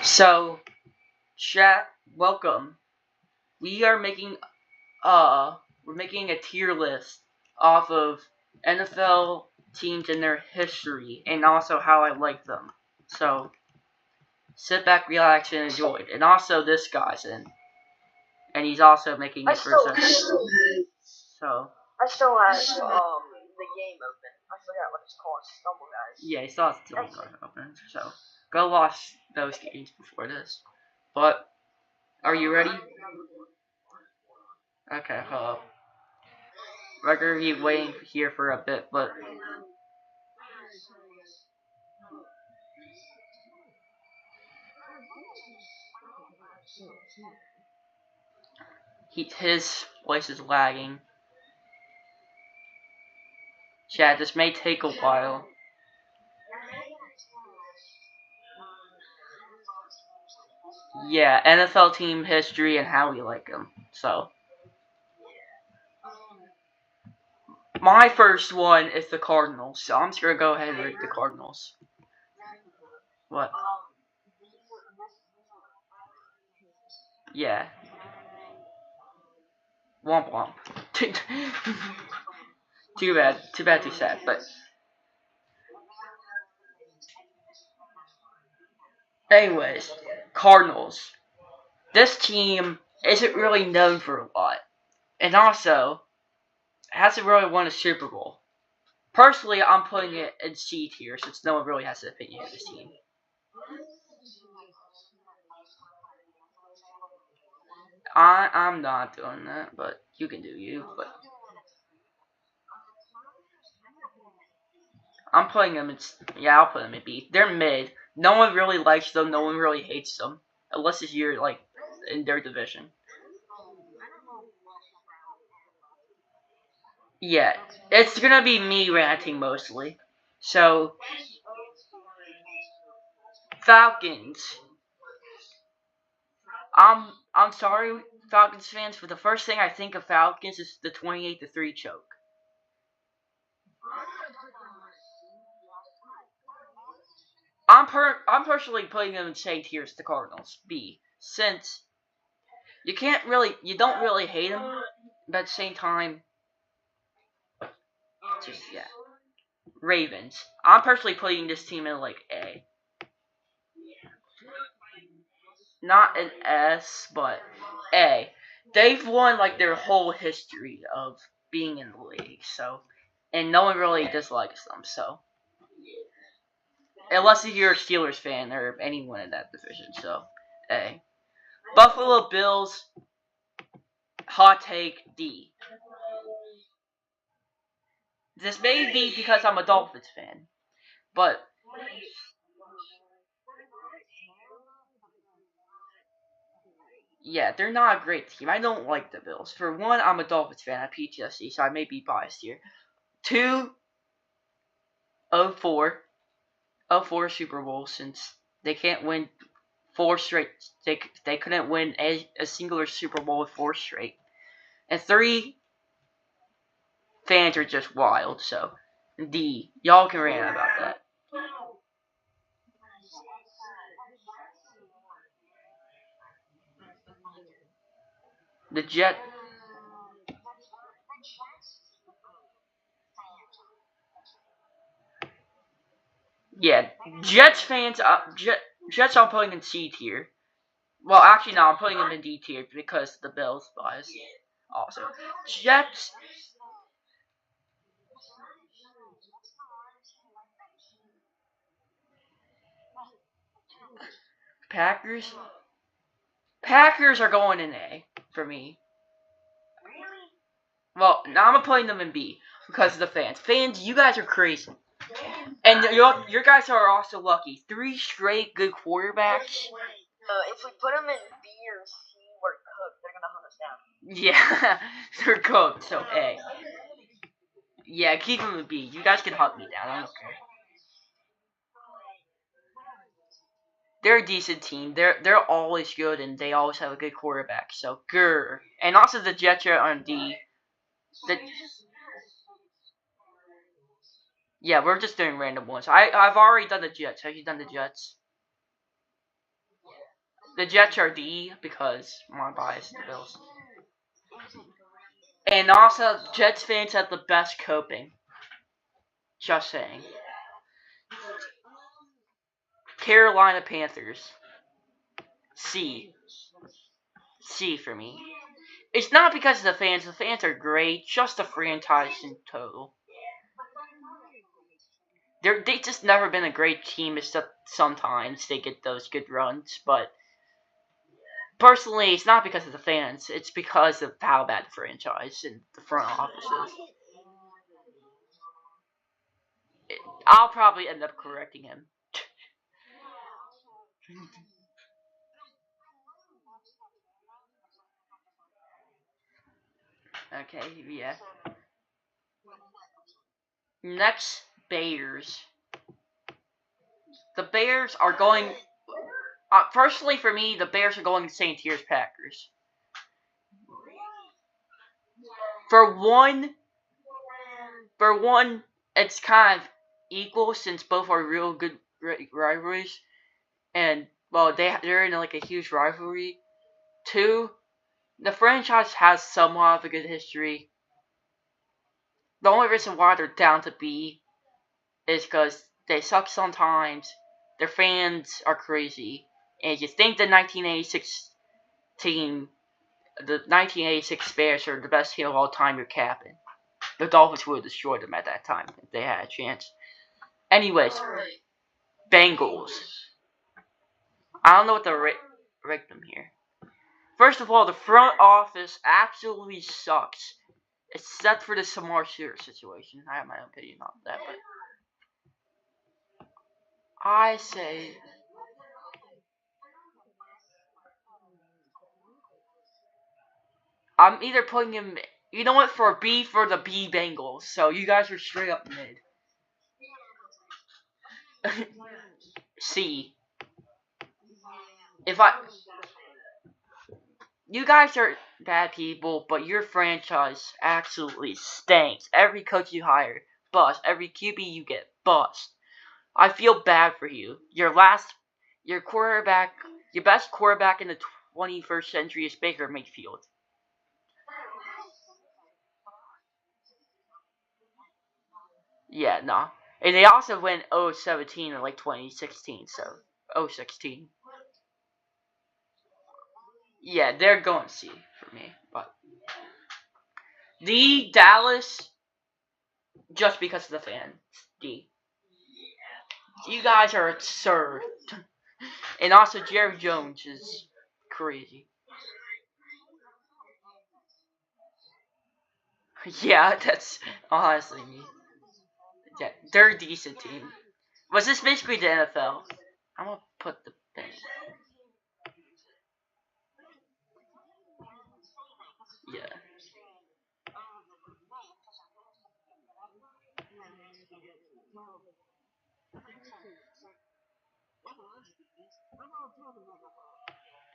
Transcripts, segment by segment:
So, chat, welcome. We are making we're making a tier list off of NFL teams and their history, and also how I like them. So, sit back, relax, and enjoy it. And also, this guy's in, and he's also making it for a second. So, I still have the game open. I forgot what it's called. Stumble Guys. yeah, he still has the Stumble Guys open. So, go watch those games before this. But, are you ready? Okay, we're gonna be waiting here for a bit, but his voice is lagging. Chat, this may take a while. Yeah, NFL team history and how we like them. So, my first one is the Cardinals. So I'm just gonna go ahead and read the Cardinals. What? Yeah. Womp womp. Too bad, too sad. But anyways, Cardinals. This team isn't really known for a lot, and also hasn't really won a Super Bowl. Personally, I'm putting it in C tier since no one really has an opinion of this team. I'm not doing that, but you can do you. But I'm putting them in. Yeah, I'll put them in B. They're mid. No one really likes them. No one really hates them, unless it's you're like in their division. Yeah, it's gonna be me ranting mostly. So Falcons. I'm sorry, Falcons fans, but the first thing I think of Falcons is the 28-3 choke. I'm personally putting them in the same tier as the Cardinals, B, since you don't really hate them, but at the same time, just yeah. Ravens. I'm personally putting this team in like A, not an S, but A. They've won like their whole history of being in the league, so, and no one really dislikes them, so. Unless you're a Steelers fan or anyone in that division, so A. Buffalo Bills, hot take D. This may be because I'm a Dolphins fan, but yeah, they're not a great team. I don't like the Bills. For one, I'm a Dolphins fan at PTSD, so I may be biased here. 2, 04, 04 Super Bowl, since they can't win 4 straight. They couldn't win a singular Super Bowl with 4 straight. And 3, fans are just wild, so D. Y'all can rant about that. The Jet. Yeah, Jets fans. Jets I'm putting in C tier. Well, actually, no, I'm putting them in D tier because the Bills bias. Also, Jets. Packers. Packers are going in A for me. Well, now I'm putting them in B because of the fans. Fans, you guys are crazy. And your guys are also lucky. 3 straight good quarterbacks. If we put them in B or C, we're cooked. They're gonna hunt us down. Yeah, they're cooked. So A. Yeah, keep them in B. You guys can hunt me down. I don't care. They're a decent team. They're always good, and they always have a good quarterback. So grr. And also the Jets are on D. Yeah, we're just doing random ones. I've already done the Jets. Have you done the Jets? The Jets are D because my bias to the Bills. And also, Jets fans have the best coping. Just saying. Carolina Panthers. C. C for me. It's not because of the fans. The fans are great. Just the franchise in total. They just never been a great team, except sometimes they get those good runs. But personally, it's not because of the fans. It's because of how bad the franchise and the front office is. I'll probably end up correcting him. Okay, yeah. Next, Bears. The Bears are going. Personally, for me, the Bears are going to St. Tier's Packers. For one, it's kind of equal since both are real good rivalries, and well, they're in like a huge rivalry. Two, the franchise has somewhat of a good history. The only reason why they're down to B is because they suck sometimes. Their fans are crazy, and you think the 1986 team, the 1986 Bears are the best team of all time, you're capping. The Dolphins would have destroyed them at that time if they had a chance. Anyways, Bengals. I don't know what to rate them here. First of all, the front office absolutely sucks, except for the Samar Shearer situation. I have my own opinion on that, but I say I'm either putting him. You know what? For B for the B Bengals. So you guys are straight up mid. C. If I, you guys are bad people, but your franchise absolutely stinks. Every coach you hire, bust. Every QB you get, bust. I feel bad for you. Your quarterback, your best quarterback in the 21st century is Baker Mayfield. Yeah, no. And they also went 0-17 in like 2016, so 0-16. Yeah, they're going C for me. But the Dallas, just because of the fans. D. You guys are absurd. And also Jerry Jones is crazy. Yeah, that's honestly me. Yeah, they're a decent team. Was this basically the NFL? I'm gonna put the thing. Yeah.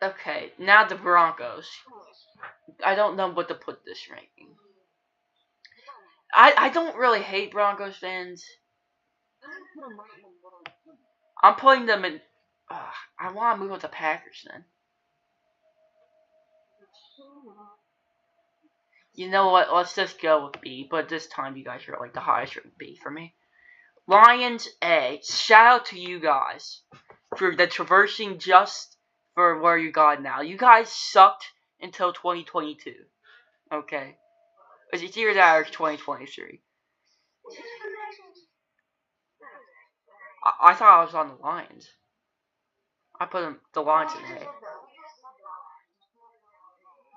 Okay, now the Broncos. I don't know what to put this ranking. I don't really hate Broncos fans. I'm putting them in. I want to move on to Packers then. You know what? Let's just go with B. But this time, you guys are like the highest ranked B for me. Lions A. Shout out to you guys for the traversing just for where you got now. You guys sucked until 2022. Okay, it's either that or 2023. I thought I was on the Lions. I put the Lions in A.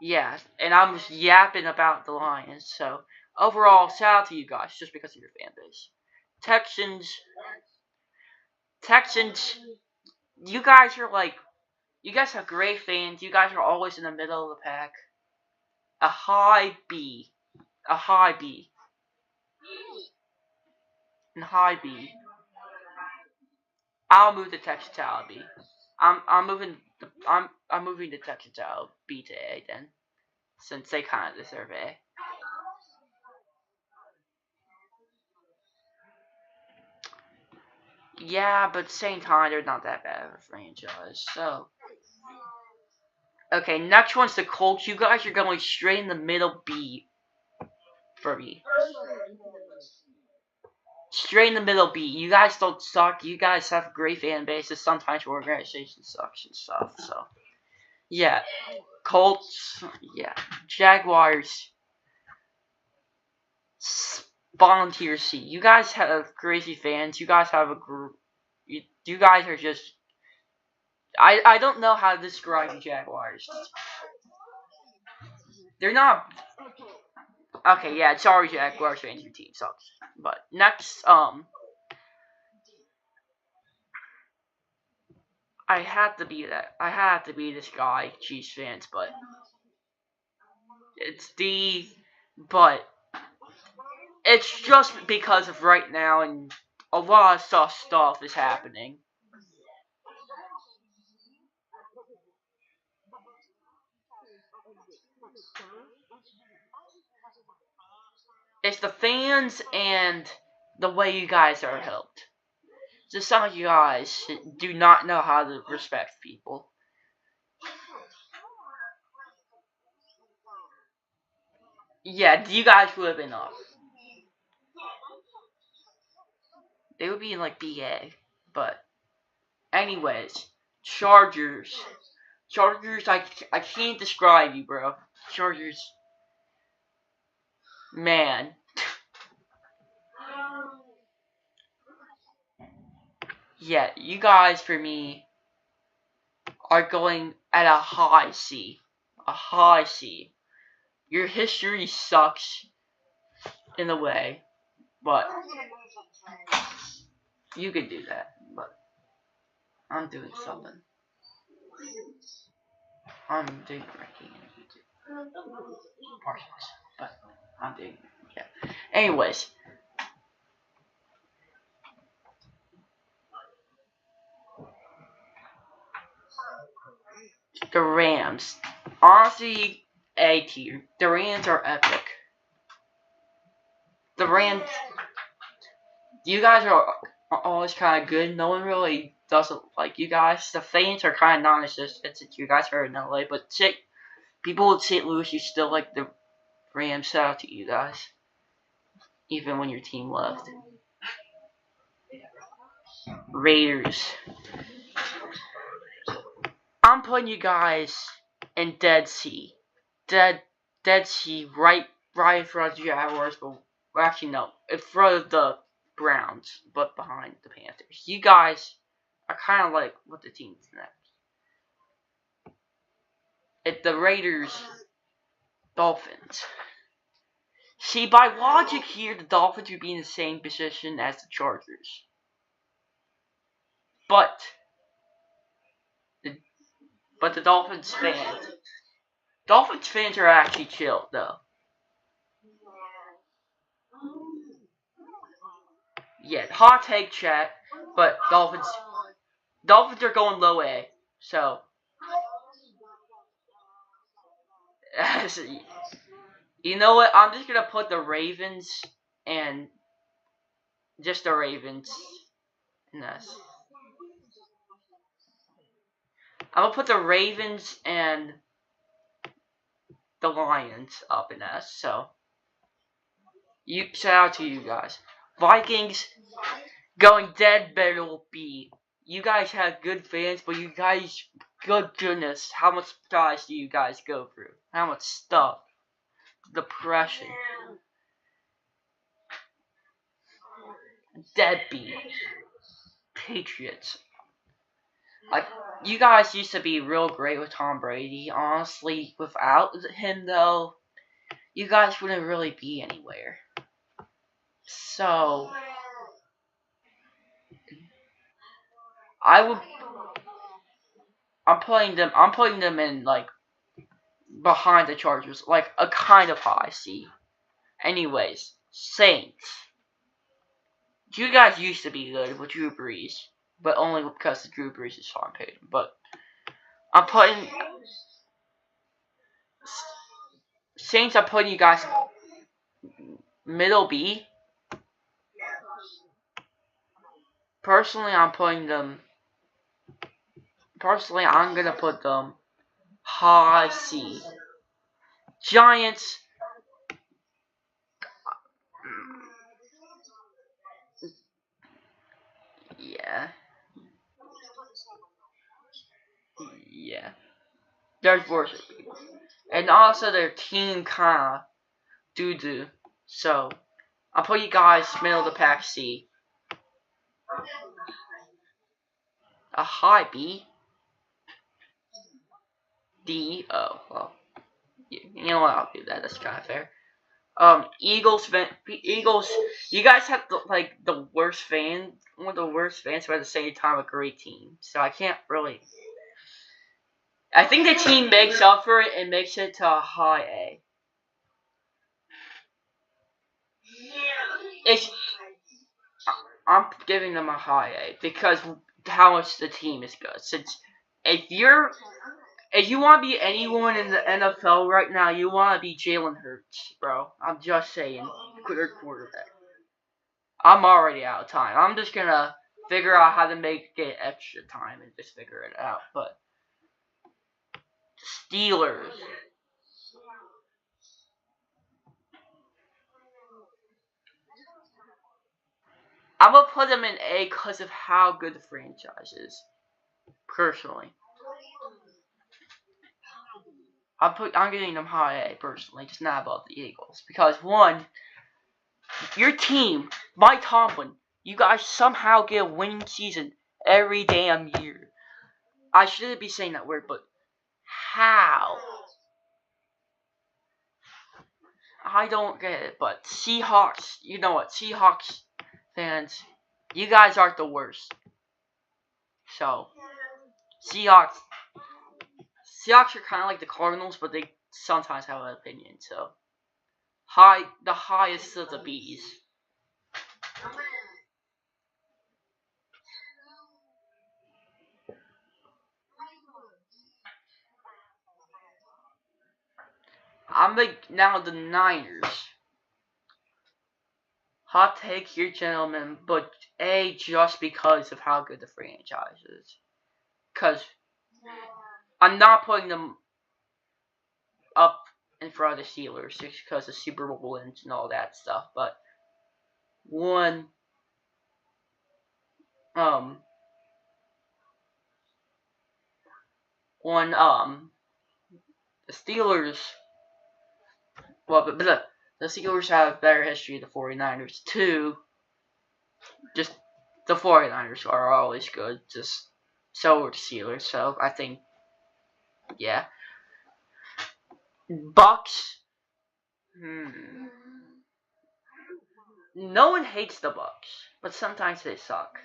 Yeah, and I'm just yapping about the Lions. So overall, shout out to you guys just because of your fan base. Texans, Texans, you guys are like, you guys have great fans. You guys are always in the middle of the pack. A high B, a high B, and high B. I'll move the Texans out of B. I'm moving the Texans out of B to A then, since they kind of deserve A. Yeah, but at the same time, they're not that bad of a franchise. So Okay, next one's the Colts. You guys are going straight in the middle B for me. Straight in the middle B. You guys don't suck. You guys have great fan bases. Sometimes your organization sucks and stuff. So, yeah. Colts. Yeah. Jaguars. Volunteer C. You guys have crazy fans. You guys have a group. You guys are just. I don't know how to describe the Jaguars. They're not. Okay, yeah, sorry, Jaguars fans, your team sucks. But next, I had to be that. I had to be this guy, Chiefs fans, but it's the. But it's just because of right now, and a lot of stuff is happening. It's the fans and the way you guys are helped. Just some of you guys do not know how to respect people. Yeah, you guys would have been up. They would be in like BA. But anyways, Chargers. Chargers, I can't describe you, bro. Chargers, man. Yeah, you guys for me are going at a high C. A high C. Your history sucks in a way, but you can do that. But I'm doing something. I'm doing ranking in YouTube. Partials, but I'm doing yeah. Anyways, the Rams. Honestly, A tier. The Rams are epic. The Rams. You guys are always kind of good. No one really doesn't like you guys. The fans are kind of non-existent since you guys are in LA. But people in St. Louis, you still like the Rams. Shout out to you guys, even when your team left. Raiders. I'm putting you guys in Dead Sea. Dead Sea, right in front of the Jaguars, but actually no, in front of the Browns, but behind the Panthers. You guys are kind of like what the team's next. If the Raiders, Dolphins. See, by logic here, the Dolphins would be in the same position as the Chargers. But the Dolphins fans are actually chill though. Yeah, hot take chat, but Dolphins are going low A. So you know what? I'm just gonna put the Ravens and just the Ravens in this. I'm gonna put the Ravens and the Lions up in S. So you shout out to you guys. Vikings going dead middle B. You guys have good fans, but you guys, good goodness, how much guys do you guys go through? How much stuff? Depression. Deadbeat. Patriots. Like, you guys used to be real great with Tom Brady. Honestly, without him, though, you guys wouldn't really be anywhere. So, I would. I'm putting them in, like, behind the Chargers. Like, a kind of high C. Anyways, Saints. You guys used to be good with Drew Brees. But only because Drew Brees is Sean Payton. But I'm putting. Saints, I'm putting you guys middle B. Personally, I'm gonna put them high C. Giants. Yeah. Yeah. There's worse people. And also their team kinda doo-doo. So, I'll put you guys middle of the pack C. A high B. D. Oh, well. You know what? I'll do that. That's kind of fair. Eagles. You guys have the worst fan, one of the worst fans, but at the same time a great team. So I can't really. I think the team makes up for it and makes it to a high A. It's, I'm giving them a high A because how much the team is good. Since if you want to be anyone in the NFL right now, you want to be Jalen Hurts, bro. I'm just saying, quarterback. I'm already out of time. I'm just gonna figure out how to get extra time and just figure it out. But Steelers. I'm gonna put them in A because of how good the franchise is. Personally, I'm giving them high A personally, just not about the Eagles because one, your team, Mike Tomlin, you guys somehow get a winning season every damn year. I shouldn't be saying that word, but how? I don't get it. But Seahawks, you know what? Seahawks fans, you guys aren't the worst. So, Seahawks are kind of like the Cardinals, but they sometimes have an opinion. So, the highest of the B's. I'm now the Niners. Hot take here, gentlemen, but A, just because of how good the franchise is. Because I'm not putting them up in front of the Steelers just because of Super Bowl wins and all that stuff. But one, um, the Steelers, the Steelers have a better history than the 49ers. Two, just the 49ers are always good. Just so are the Steelers. So I think, yeah. Bucks. No one hates the Bucks, but sometimes they suck.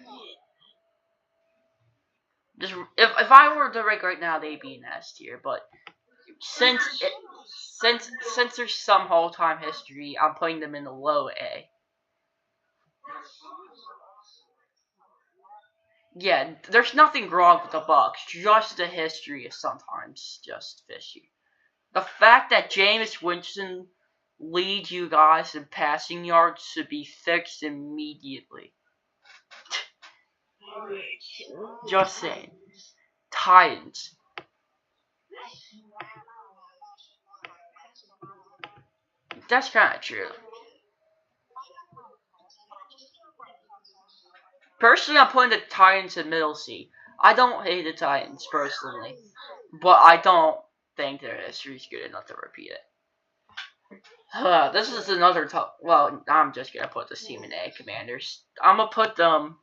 Just if I were to rank right now, they'd be in S tier. But since there's some whole time history, I'm putting them in the low A. Yeah, there's nothing wrong with the Bucks. Just the history is sometimes just fishy. The fact that Jameis Winston leads you guys in passing yards should be fixed immediately. Just saying. Titans. That's kind of true. Personally, I'm putting the Titans in middle C. I don't hate the Titans personally, but I don't think their history is good enough to repeat it. This is another top. Well, I'm just gonna put this team in A. Commanders. I'm gonna put them.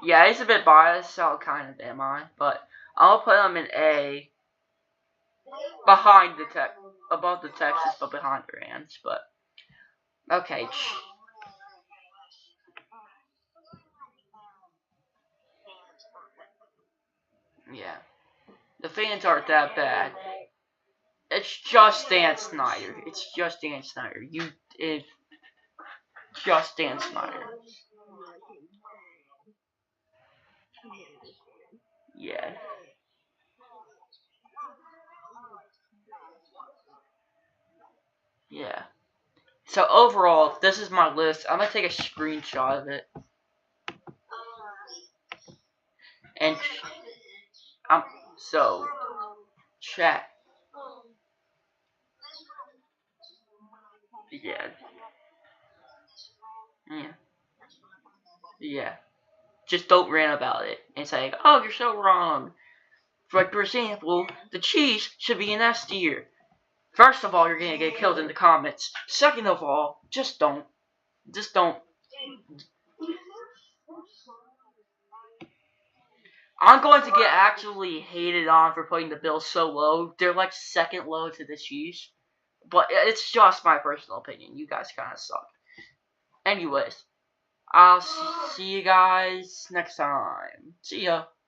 Yeah, he's a bit biased, so kind of am I. But I'm gonna put them in A, behind above the Texans, but behind the Rams. But okay. Yeah, the fans aren't that bad. It's just Dan Snyder. It's just Dan Snyder. It's just Dan Snyder. Yeah. Yeah. So overall, this is my list. I'm gonna take a screenshot of it. And so chat. Yeah. Yeah. Yeah. Just don't rant about it and say, "Oh, you're so wrong." Like, for example, the cheese should be an S tier. First of all, you're gonna get killed in the comments. Second of all, just don't. Just don't. I'm going to get actually hated on for putting the bills so low. They're like second low to the Chiefs. But it's just my personal opinion. You guys kind of suck. Anyways, I'll see you guys next time. See ya.